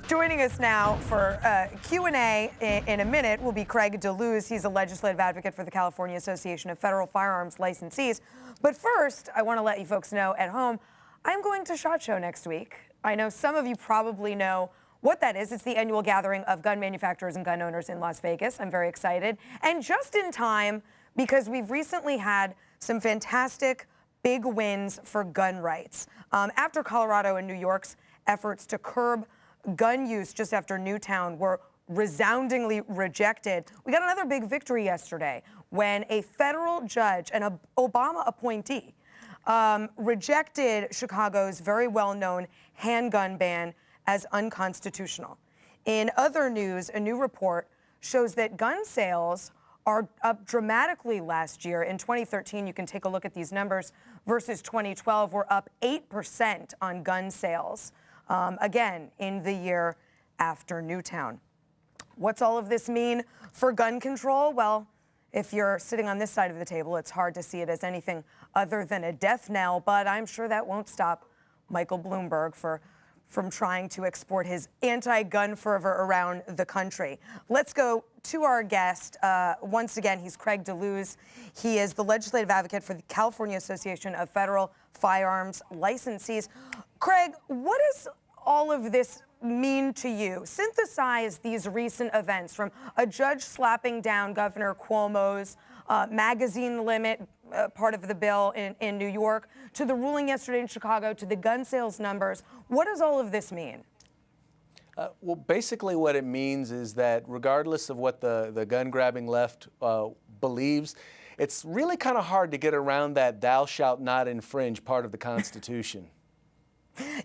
Joining us now for Q&A in a minute will be Craig DeLuz. He's a legislative advocate for the California Association of Federal Firearms Licensees. But first, I want to let you folks know at home, I'm going to SHOT Show next week. I know some of you probably know what that is. It's the annual gathering of gun manufacturers and gun owners in Las Vegas. I'm very excited. And just in time, because we've recently had some fantastic big wins for gun rights. After Colorado and New York's efforts to curb gun use just after Newtown were resoundingly rejected, we got another big victory yesterday when a federal judge, an Obama appointee, rejected Chicago's very well-known handgun ban as unconstitutional. In other news, a new report shows that gun sales are up dramatically last year. In 2013, you can take a look at these numbers, versus 2012, we're up 8% on gun sales, again, in the year after Newtown. What's all of this mean for gun control? Well, if you're sitting on this side of the table, it's hard to see it as anything other than a death knell, but I'm sure that won't stop Michael Bloomberg from trying to export his anti-gun fervor around the country. Let's go to our guest. Once again, he's Craig DeLuz. He is the legislative advocate for the California Association of Federal Firearms Licensees. Craig, what does all of this mean to you? Synthesize these recent events, from a judge slapping down Governor Cuomo's magazine limit, part of the bill in New York, to the ruling yesterday in Chicago, to the gun sales numbers. What does all of this mean? Well, basically what it means is that regardless of what the gun-grabbing left believes, it's really kind of hard to get around that thou shalt not infringe part of the Constitution.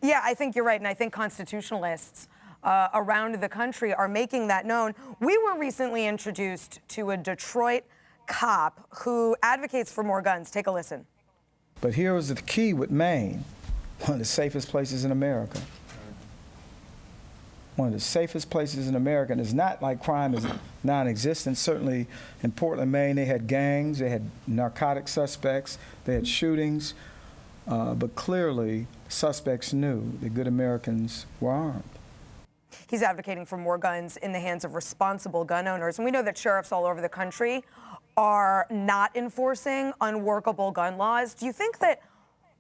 Yeah, I think you're right, and I think constitutionalists around the country are making that known. We were recently introduced to a Detroit cop who advocates for more guns. Take a listen. But here was the key with Maine, one of the safest places in America. One of the safest places in America, and it's not like crime is non-existent. Certainly in Portland, Maine, they had gangs, they had narcotic suspects, they had shootings, but clearly suspects knew that good Americans were armed. He's advocating for more guns in the hands of responsible gun owners. And we know that sheriffs all over the country are not enforcing unworkable gun laws. Do you think that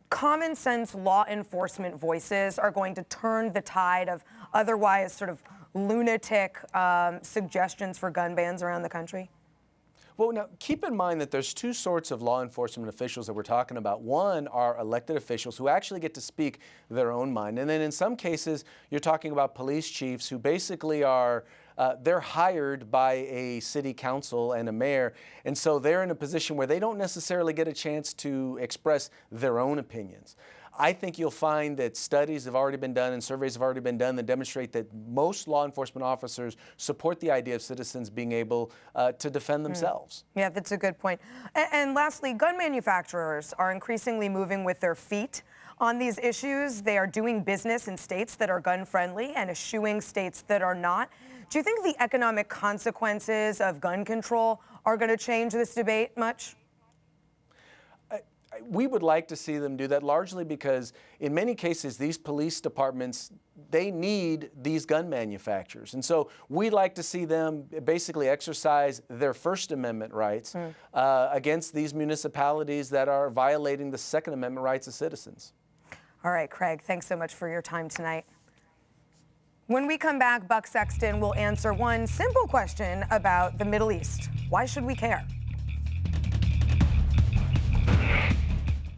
common sense law enforcement voices are going to turn the tide of otherwise sort of lunatic suggestions for gun bans around the country? Well, now, keep in mind that there's two sorts of law enforcement officials that we're talking about. One are elected officials who actually get to speak their own mind. And then in some cases, you're talking about police chiefs who basically are, they're hired by a city council and a mayor. And so they're in a position where they don't necessarily get a chance to express their own opinions. I think you'll find that studies have already been done and surveys have already been done that demonstrate that most law enforcement officers support the idea of citizens being able to defend themselves. Yeah, that's a good point. And lastly, gun manufacturers are increasingly moving with their feet on these issues. They are doing business in states that are gun-friendly and eschewing states that are not. Do you think the economic consequences of gun control are going to change this debate much? We would like to see them do that, largely because in many cases these police departments, they need these gun manufacturers. And so we'd like to see them basically exercise their First Amendment rights against these municipalities that are violating the Second Amendment rights of citizens. All right, Craig, thanks so much for your time tonight. When we come back, Buck Sexton will answer one simple question about the Middle East. Why should we care?